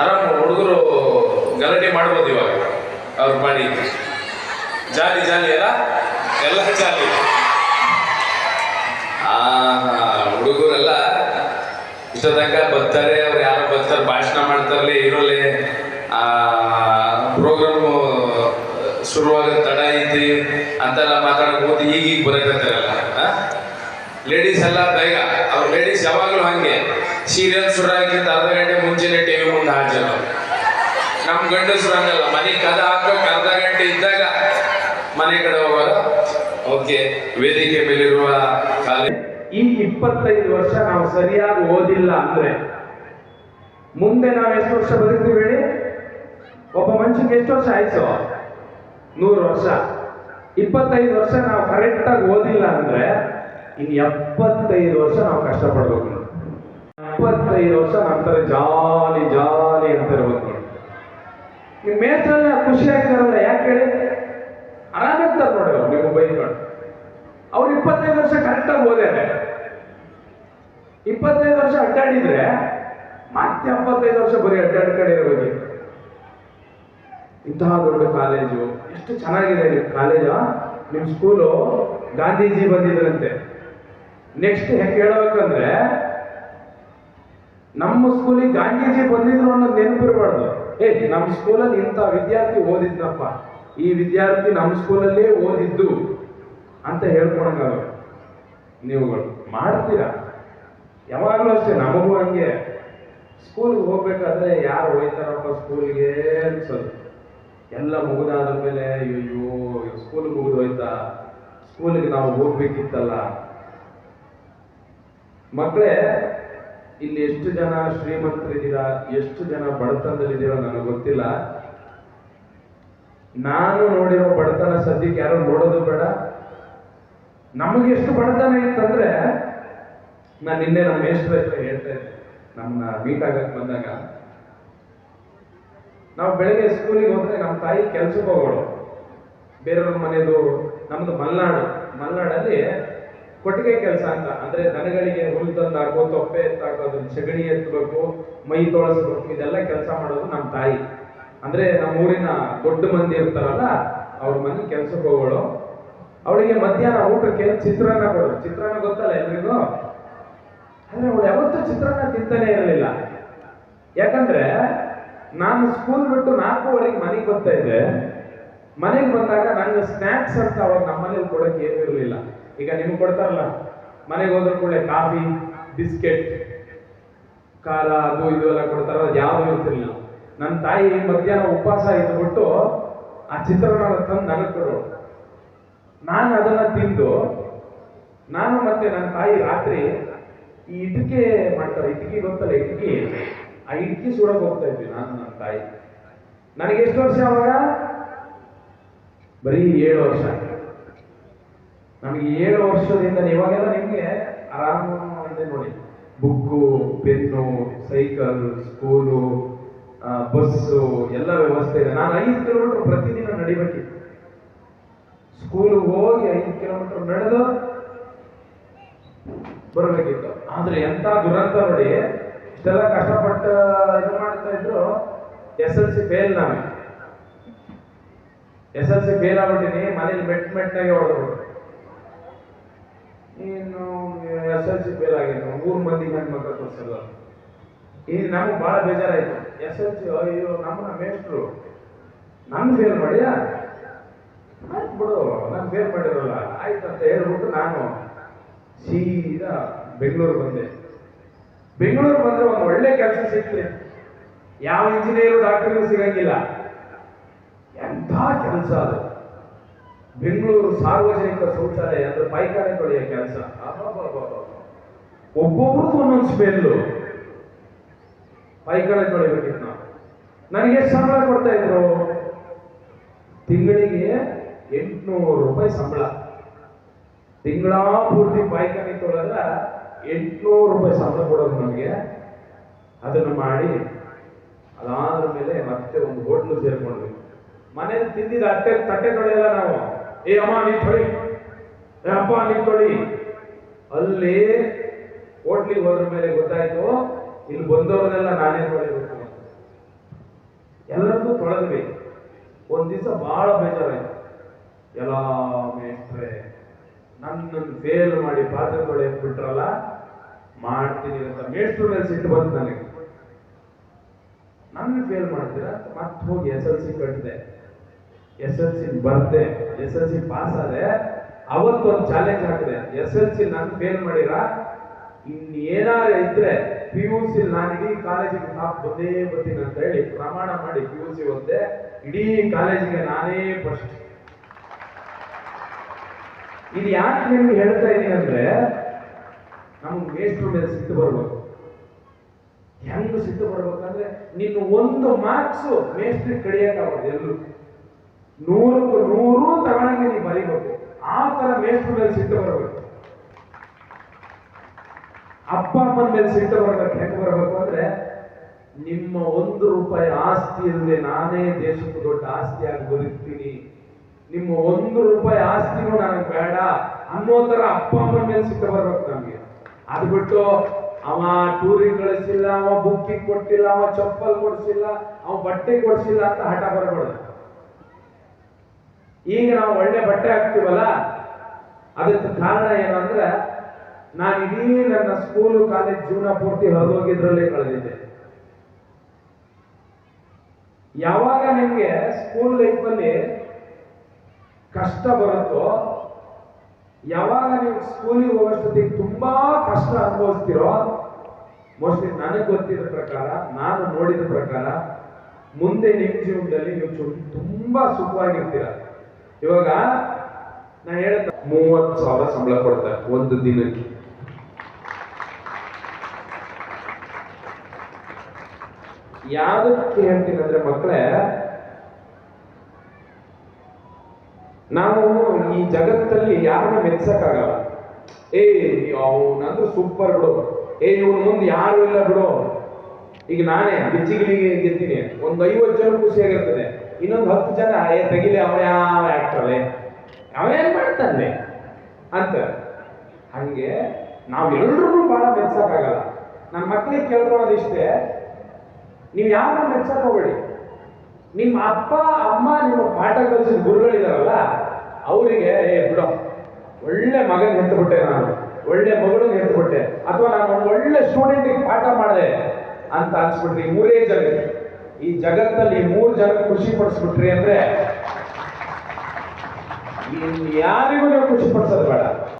ಆರಾಮ ಹುಡುಗರು ಗಲಾಟೆ ಮಾಡ್ಬೋದು ಇವಾಗ ಅವ್ರು ಮಾಡಿ ಜಾಲಿ ಜಾಲಿ ಅಲ್ಲ ಎಲ್ಲ ಜಾಲಿ. ಹುಡುಗರೆಲ್ಲ ಇಷ್ಟ ತನಕ ಬರ್ತಾರೆ, ಅವ್ರು ಯಾರೋ ಬರ್ತಾರೆ, ಭಾಷಣ ಮಾಡ್ತಾರಲ್ಲೇ ಇರೋಲ್ಲೇ ಪ್ರೋಗ್ರಾಮು ಶುರುವಾಗ ತಡ ಐತಿ ಅಂತೆಲ್ಲ ಮಾತಾಡಕ್ ಹೋಗಿ ಈಗೀಗ ಬರಕತ್ತಾರಲ್ಲ. ಲೇಡೀಸ್ ಎಲ್ಲ ಬೇಗ ಅವ್ರು ಲೇಡೀಸ್ ಯಾವಾಗಲೂ ಹಂಗೆ ಸೀರಿಯಲ್ ಶುರು ಆಗಿದ್ದ ಅರ್ಧ ಗಂಟೆ ಮುಂಚೆನೆ ಟಿವಿ ಮುಂದೆ ಹಾಜರು. ನಮ್ಮ ಗಂಡಸರು ಹಂಗಲ್ಲ, ಮನೆ ಕದ ಹಾಕೋಕೆ ಅರ್ಧ ಗಂಟೆ ಇದ್ದಾಗ ಮನೆ ಕಡೆ ಹೋಗೋರು. ಓಕೆ, ವೇದಿಕೆ ಮೇಲಿರುವ ಕಾಲೇಜ್ ಈ 25 ವರ್ಷ ನಾವು ಸರಿಯಾಗಿ ಓದಿಲ್ಲ ಅಂದ್ರೆ ಮುಂದೆ ನಾವು ಎಷ್ಟು ವರ್ಷ ಬದುಕ್ತೀವಿ ಹೇಳಿ? ಒಬ್ಬ ಮನುಷ್ಯನಿಗೆ ಎಷ್ಟು ವರ್ಷ ಆಯ್ತು? 100 ವರ್ಷ. 25 ವರ್ಷ ನಾವು ಕರೆಕ್ಟಾಗಿ ಓದಿಲ್ಲ ಅಂದ್ರೆ ಇನ್ನು 75 ವರ್ಷ ನಾವು ಕಷ್ಟಪಡ್ಬೇಕು. 75 ವರ್ಷ ನಂತರ ಜಾಲಿ ಜಾಲಿ ಅಂತ ಇರ್ಬೇಕು. ನಿಮ್ಮ ಮೇಸ್ಟ್ರಲ್ಲ ಖುಷಿಯಾಗಿದ್ದಾರಲ್ಲ, ಯಾಕೆ ಹೇಳಿ? ಆರಾಮಿರ್ತಾರೆ ನೋಡಿ ಅವ್ರು ನಿಮ್ಮ ಬೈಕೊಂಡು. ಅವ್ರು 25 ವರ್ಷ ಕರೆಕ್ಟಾಗಿ ಓದ್ಯಾರೆ, 25 ವರ್ಷ ಅಡ್ಡಾಡಿದ್ರೆ ಮತ್ತೆ 75 ವರ್ಷ ಬರೀ ಅಡ್ಡಾಡ್ ಕಡೆ ಇರಬೇಕು. ಇಂತಹ ದೊಡ್ಡ ಕಾಲೇಜು, ಎಷ್ಟು ಚೆನ್ನಾಗಿದೆ ನಿಮ್ಮ ಕಾಲೇಜು. ನಿಮ್ಮ ಸ್ಕೂಲು ಗಾಂಧೀಜಿ ಬಂದಿದ್ರಂತೆ. ನೆಕ್ಸ್ಟ್ ಹೆಂಗೆ ಹೇಳ್ಬೇಕಂದ್ರೆ, ನಮ್ಮ ಸ್ಕೂಲಿಗೆ ಗಾಂಧೀಜಿ ಬಂದಿದ್ರು ಅನ್ನೋದು ನೆನಪಿರಬಾರ್ದು. ನಮ್ಮ ಸ್ಕೂಲಲ್ಲಿ ಇಂಥ ವಿದ್ಯಾರ್ಥಿ ಓದಿದ್ನಪ್ಪ, ಈ ವಿದ್ಯಾರ್ಥಿ ನಮ್ಮ ಸ್ಕೂಲಲ್ಲೇ ಓದಿದ್ದು ಅಂತ ಹೇಳ್ಕೊಳಂಗಾಗ ನೀವುಗಳು ಮಾಡ್ತೀರಾ. ಯಾವಾಗಲೂ ಅಷ್ಟೇ, ನಮಗೂ ಹಂಗೆ ಸ್ಕೂಲ್ಗೆ ಹೋಗ್ಬೇಕಾದ್ರೆ ಯಾರು ಹೋಯ್ತಾರಪ್ಪ ಸ್ಕೂಲ್ಗೆ ಅನ್ಸೋದು. ಎಲ್ಲ ಮುಗಿದಾದ ಮೇಲೆ ಅಯ್ಯೋ ಸ್ಕೂಲ್ ಮುಗಿದು ಹೋಯ್ತಾ, ಸ್ಕೂಲಿಗೆ ನಾವು ಹೋಗ್ಬೇಕಿತ್ತಲ್ಲ. ಮಕ್ಕಳೇ, ಇಲ್ಲಿ ಎಷ್ಟು ಜನ ಶ್ರೀಮಂತರಿದ್ದೀರಾ, ಎಷ್ಟು ಜನ ಬಡತನದಲ್ಲಿದ್ದೀರಾ ನನಗೆ ಗೊತ್ತಿಲ್ಲ. ನಾನು ನೋಡಿರೋ ಬಡತನ ಸದ್ಯಕ್ಕೆ ಯಾರು ನೋಡೋದು ಬೇಡ. ನಮಗೆ ಎಷ್ಟು ಬಡತನ ಇತ್ತಂದ್ರೆ, ನಾನು ನಿನ್ನೆ ನಮ್ಮ ಮೇಷ್ಟ್ರ ಹತ್ರ ಹೇಳ್ತಾ ಇದ್ದೆ, ನಮ್ಮನ್ನ ಮೀಟ್ ಆಗಕ್ಕೆ ಬಂದಾಗ, ನಾವು ಬೆಳಗ್ಗೆ ಸ್ಕೂಲಿಗೆ ಹೋದ್ರೆ ನಮ್ಮ ತಾಯಿ ಕೆಲ್ಸಕ್ಕೆ ಹೋಗೋಳು. ಬೇರೆಯವ್ರ ಮನೆದು, ನಮ್ದು ಮಲ್ನಾಡಲ್ಲಿ ಕೊಟ್ಟಿಗೆ ಕೆಲಸ ಅಂತ, ಅಂದ್ರೆ ದನಗಳಿಗೆ ಹುಲ್ಲು ತಂದು ಹಾಕೋ, ತೊಪ್ಪೆ ಎತ್ತಾಕೋದು, ಸಗಣಿ ಎತ್ತಬೇಕು, ಮೈ ತೊಳಸ್ಬೇಕು, ಇದೆಲ್ಲ ಕೆಲಸ ಮಾಡೋದು ನಮ್ಮ ತಾಯಿ. ಅಂದ್ರೆ ನಮ್ಮ ಊರಿನ ದೊಡ್ಡ ಮಂದಿ ಇರ್ತಾರಲ್ಲ, ಅವ್ರ ಮನೆ ಕೆಲ್ಸಕ್ಕೆ ಹೋಗೋಳು. ಅವಳಿಗೆ ಮಧ್ಯಾಹ್ನ ಊಟಕ್ಕೆ ಚಿತ್ರಾನ್ನ ಕೊಡೋದು. ಚಿತ್ರಾನ್ನ ಗೊತ್ತಲ್ಲ ಎಲ್ರಿಗೂ? ಅಂದ್ರೆ ಅವಳು ಯಾವತ್ತೂ ಚಿತ್ರಾನ್ನ ತಿಂತಾನೆ ಇರಲಿಲ್ಲ. ಯಾಕಂದ್ರೆ ನಾನು ಸ್ಕೂಲ್ ಬಿಟ್ಟು 4:15 ಮನೆಗೆ ಬರ್ತಾ ಇದ್ದೆ. ಮನೆಗೆ ಬಂದಾಗ ನಂಗೆ ಸ್ನ್ಯಾಕ್ಸ್ ಅಂತ ಅವಾಗ ನಮ್ಮ ಮನೇಲಿ ಕೊಡೋಕೆ ಏನೂ ಇರಲಿಲ್ಲ. ಈಗ ನಿಮ್ಗೆ ಕೊಡ್ತಾರಲ್ಲ, ಮನೆಗೆ ಹೋದ್ರ ಕೂಡಲೇ ಕಾಫಿ, ಬಿಸ್ಕೆಟ್, ಖಾರ, ಅದು ಇದು ಎಲ್ಲ ಕೊಡ್ತಾರ, ಅದು ಯಾವುದೂ ಇರ್ತಿರ್ಲಿಲ್ಲ. ನನ್ನ ತಾಯಿ ಮಧ್ಯಾಹ್ನ ಉಪವಾಸ ಇದ್ಬಿಟ್ಟು ಆ ಚಿತ್ರಾನ್ನ ತಂದು ನನಗೆ ಕೊಡೋಳು. ನಾನು ಅದನ್ನ ತಿಂದು, ನಾನು ಮತ್ತೆ ನನ್ನ ತಾಯಿ ರಾತ್ರಿ ಈ ಇಟ್ಕೆ ಮಾಡ್ತಾರೆ, ಇಟ್ಕಿ ಗೊತ್ತಲ್ಲ ಇಟ್ಕಿ, ಆ ಇಟ್ಕಿ ಸುಡಕ್ಕೆ ಹೋಗ್ತಾ ಇದ್ವಿ ನಾನು ನನ್ನ ತಾಯಿ. ನನಗೆ ಎಷ್ಟು ವರ್ಷ ಅವಾಗ? ಬರೀ 7 ವರ್ಷ. ನಮಗೆ 7 ವರ್ಷದಿಂದ ಇವಾಗೆಲ್ಲ ನಿಮಗೆ ಆರಾಮ ಇದೆ ನೋಡಿ, book, pen, cycle, school, bus ಎಲ್ಲ ವ್ಯವಸ್ಥೆ ಇದೆ. ನಾನು 5 ಕಿಲೋಮೀಟರ್ ಪ್ರತಿದಿನ ನಡಿಬೇಕಿತ್ತು. ಸ್ಕೂಲ್ಗೆ ಹೋಗಿ 5 ಕಿಲೋಮೀಟರ್ ನಡೆದು ಬರಬೇಕಿತ್ತು. ಆದ್ರೆ ಎಂತ ದುರಂತ ನೋಡಿ, ಇಷ್ಟೆಲ್ಲ ಕಷ್ಟಪಟ್ಟು ಇದು ಮಾಡ್ತಾ ಇದ್ರು. SLC fail. ನಾನು SLC ಫೇಲ್ ಆಗ್ಬಿಟ್ಟಿನಿ. ಮನೇಲಿ ಮೆಟ್ಟಾಗಿ ಹೊಡೆದ್ರು. ಇನ್ನು SLC ಫೇಲ್ ಆಗಿದ್ದು 3 ಮಂದಿ ಗಂಡು ಮಕ್ಕಳು ತೋರಿಸಲ್ಲ. ಈಗ ನಮ್ಗೆ ಬಹಳ ಬೇಜಾರಾಯ್ತು. SLC ಅಯ್ಯೋ ನಮ್ಮನ್ನ ಮೇಷ್ಟ್ರು ನನ್ ಫೇಲ್ ಮಾಡಿ, ಆಯ್ತು ಬಿಡು ನಾನು ಫೇಲ್ ಮಾಡಿರಲ್ಲ ಆಯ್ತು ಅಂತ ಹೇಳ್ಬಿಟ್ಟು ನಾನು ಸೀದಾ ಬೆಂಗಳೂರು ಬಂದೆ. ಬೆಂಗಳೂರು ಬಂದ್ರೆ ಒಂದು ಒಳ್ಳೆ ಕೆಲಸ ಸಿಗ್ತದೆ. ಯಾವ ಇಂಜಿನಿಯರು ಡಾಕ್ಟರ್ಗೂ ಸಿಗಂಗಿಲ್ಲ. ಎಂಥ ಕೆಲಸ ಅದು! ಬೆಂಗಳೂರು ಸಾರ್ವಜನಿಕ ಶೌಚಾಲಯ ಅಂದ್ರೆ ಪಾಯ್ಖಾನೆ ತೊಳೆಯೋ ಕೆಲಸ. ಒಬ್ಬೊಬ್ರದ್ದು ಒಂದೊಂದು ಸ್ಮೆಲ್ಲು. ಪಾಯ್ಖಾನೆ ತೊಳಿಬೇಕಿತ್ತು ನಾವು. ನನಗೆ ಸಂಬಳ ಕೊಡ್ತಾ ಇದ್ರು, ತಿಂಗಳಿಗೆ 800 ರೂಪಾಯಿ ಸಂಬಳ. ತಿಂಗಳ ಪೂರ್ತಿ ಪಾಯ್ಖಾನೆ ತೊಳೆದ್ರೆ 800 ರೂಪಾಯಿ ಸಂಬಳ ಕೊಡೋದು ನಮಗೆ. ಅದನ್ನು ಮಾಡಿ ಅದಾದ ಮೇಲೆ ಮತ್ತೆ ಒಂದು ಹೋಟ್ಲು ಸೇರ್ಕೊಂಡ್ವಿ. ಮನೇಲಿ ತಿಂದಿದ ತಟ್ಟೆ ತೊಳೆಯಲ್ಲ ನಾವು. ಏ ಅಮ್ಮ ನೀ ತೊಳಿ, ಏ ಅಪ್ಪ ನೀ ತೊಳಿ. ಅಲ್ಲಿ ಹೋಟ್ಲಿಗೆ ಹೋದ್ರ ಮೇಲೆ ಗೊತ್ತಾಯ್ತು, ಇಲ್ಲಿ ಬಂದವ್ರನ್ನೆಲ್ಲ ನಾನೇ ತೊಳಿಬೇಕು. ಎಲ್ಲರದ್ದು ತೊಳೆದ್ವಿ. ಒಂದ್ ದಿವಸ ಬಹಳ ಬೇಜಾರಾಯ್ತು. ಎಲ್ಲ ಮೇಷ್ಟ್ರೆ ನನ್ನನ್ನು ಫೇಲ್ ಮಾಡಿ ಪಾತ್ರೆ ತೊಳೆಯಕ್ ಬಿಟ್ರಲ್ಲ, ಮಾಡ್ತೀನಿ ಅಂತ ಮೇಷ್ಟ್ರ ಮೇಲೆ ಸಿಟ್ಟು ಬಂತು ನನಗೆ. ನನ್ನ ಫೇಲ್ ಮಾಡ್ತೀರಾ ಅಂತ ಮತ್ತೆ ಹೋಗಿ SLC ಕಟ್ಟಿದೆ. SLC ಬರ್ದೆ, SLC ಪಾಸ್ ಆದೆ. ಅವತ್ತು ಒಂದು ಚಾಲೆಂಜ್ ಹಾಕಿದೆ, SLC ನಾನು ಫೇಲ್ ಮಾಡಿರ ಇನ್ನೇನಾರ ಇದ್ರೆ PUC ನಾನು ಇಡೀ ಕಾಲೇಜಿಗೆ ಟಾಪ್ ಬಂದೇ ಬರ್ತೀನಿ ಅಂತ ಹೇಳಿ ಪ್ರಮಾಣ ಮಾಡಿ PUC ಓದ್ದೆ. ಇಡೀ ಕಾಲೇಜಿಗೆ ನಾನೇ ಫಸ್ಟ್. ಇದು ಯಾಕೆ ನಿಮ್ಗೆ ಹೇಳ್ತಾ ಇದೀನಿ ಅಂದ್ರೆ, ನಮ್ಗೆ ಮೇಷ್ಟ್ರ ಮೇಲೆ ಸಿಟ್ಟು ಬರ್ಬೇಕು. ಹೆಂಗ್ ಸಿಟ್ಟು ಬರ್ಬೇಕಂದ್ರೆ, ನಿನ್ನ ಒಂದು ಮಾರ್ಕ್ಸ್ ಮೇಷ್ಟ್ರಿಗೆ ಕಡಿಯಕ್ಕಾಗೋದು. ಎಲ್ಲೂ 100ಕ್ಕೆ 100 ತಗೊಳಂಗೆ ನೀವು ಬರೀಬೇಕು. ಆ ತರ ಮೇಷ್ಟ್ರ ಮೇಲೆ ಸಿಟ್ಟು ಬರ್ಬೇಕು. ಅಪ್ಪ ಅಮ್ಮನ ಮೇಲೆ ಸಿಟ್ಟು ಬರ್ಬೇಕು. ಹೆಂಗ್ ಬರ್ಬೇಕು ಅಂದ್ರೆ, ನಿಮ್ಮ ₹1 ಆಸ್ತಿ ಇಲ್ಲದೆ ನಾನೇ ದೇಶಕ್ಕೆ ದೊಡ್ಡ ಆಸ್ತಿಯಾಗಿ ಬದುಕ್ತೀನಿ, ನಿಮ್ಮ ₹1 ಆಸ್ತಿನೂ ನನಗೆ ಬೇಡ ಅನ್ನೋ ತರ ಅಪ್ಪ ಅಮ್ಮನ ಮೇಲೆ ಸಿಟ್ಟು ಬರ್ಬೇಕು ನಮ್ಗೆ. ಅದು ಬಿಟ್ಟು ಅವ ಟೂರಿಗೆ ಕಳಿಸಿಲ್ಲ, ಅವ ಬುಕ್ಕಿಗೆ ಕೊಟ್ಟಿಲ್ಲ, ಅವ ಚಪ್ಪಲ್ ಕೊಡ್ಸಿಲ್ಲ, ಅವ ಬಟ್ಟೆ ಕೊಡ್ಸಿಲ್ಲ ಅಂತ ಹಠ ಬರಬಾರ್ದು. ಈಗ ನಾವು ಒಳ್ಳೆ ಬಟ್ಟೆ ಹಾಕ್ತೀವಲ್ಲ, ಅದಕ್ಕೆ ಕಾರಣ ಏನಂದ್ರೆ, ನಾನು ಇಡೀ ನನ್ನ ಸ್ಕೂಲು ಕಾಲೇಜ್ ಜೀವನ ಪೂರ್ತಿ ಹೊರದೋಗಿದ್ರಲ್ಲೇ ಕಳೆದಿದ್ದೆ. ಯಾವಾಗ ನಿಮ್ಗೆ ಸ್ಕೂಲ್ ಲೈಫಲ್ಲಿ ಕಷ್ಟ ಬರುತ್ತೋ, ಯಾವಾಗ ನೀವು ಸ್ಕೂಲಿಗೆ ಹೋಗೋಷ್ಟೊತ್ತಿಗೆ ತುಂಬಾ ಕಷ್ಟ ಅನುಭವಿಸ್ತಿರೋ, ಮೋಸ್ಟ್ಲಿ ನನಗೆ ಗೊತ್ತಿದ್ದ ಪ್ರಕಾರ, ನಾನು ನೋಡಿದ ಪ್ರಕಾರ, ಮುಂದೆ ನಿಮ್ಮ ಜೀವನದಲ್ಲಿ ನೀವು ತುಂಬಾ ಸುಖವಾಗಿರ್ತೀರ. ಇವಾಗ ನಾನು ಹೇಳಿದ 30,000 ಸಂಬಳ ಕೊಡ್ತಾರೆ ಒಂದು ದಿನಕ್ಕೆ. ಯಾವ್ದಕ್ಕೆ ಹೇಳ್ತೀನಿ ಅಂದ್ರೆ ಮಕ್ಕಳೇ, ನಾವು ಈ ಜಗತ್ತಲ್ಲಿ ಯಾರನ್ನ ಮೆಚ್ಚಕ್ಕಾಗಲ್ಲ. ಅವನಂದ್ರೆ ಸೂಪರ್ ಬಿಡು, ಇವನ್ ಮುಂದೆ ಯಾರು ಇಲ್ಲ ಬಿಡು. ಈಗ ನಾನೇ ಬಿಚ್ಚಿಗಿಲಿಗೆ ಗೆದ್ದಿನಿ, ಒಂದು 50 ಜನ ಖುಷಿಯಾಗಿರ್ತದೆ, ಇನ್ನೊಂದು 10 ಜನ ತೆಗಿಲಿ ಅವ ಯಾವ ಆಗ್ತವೆ, ಅವೇನ್ ಮಾಡ್ತಾನೆ ಅಂತ. ಹಂಗೆ ನಾವೆಲ್ಲರೂ ಬಹಳ ಮೆಚ್ಚಕ್ಕಾಗಲ್ಲ. ನನ್ನ ಮಕ್ಕಳಿಗೆ ಕೇಳ್ಕೊಳ್ಳೋದಿಷ್ಟೇ, ನೀವು ಯಾರನ್ನ ಮೆಚ್ಚಕ್ ಹೋಗ್ಬೇಡಿ. ನಿಮ್ಮ ಅಪ್ಪ ಅಮ್ಮ ನಿಮ್ಮ ಪಾಠ ಕಲಿಸಿದ ಗುರುಗಳಿದಾರಲ್ಲ, ಅವರಿಗೆ ಬಿಡೋ ಒಳ್ಳೆ ಮಗನ ಹೆತ್ತುಬಿಟ್ಟೆ, ನಾನು ಒಳ್ಳೆ ಮಗಳನ್ನ ಹೆತ್ತುಬಿಟ್ಟೆ, ಅಥವಾ ನಾನು ಒಳ್ಳೆ ಸ್ಟೂಡೆಂಟಿಗೆ ಪಾಠ ಮಾಡಿದೆ ಅಂತ ಅನ್ಸ್ಬಿಟ್ರಿ. 3 ಜನ ಈ ಜಗತ್ತಲ್ಲಿ 3 ಜನ ಖುಷಿ ಪಡಿಸ್ಬಿಟ್ರಿ ಅಂದ್ರೆ, ಯಾರಿಗೂ ನೀವು ಖುಷಿ ಪಡಿಸೋದು ಬೇಡ.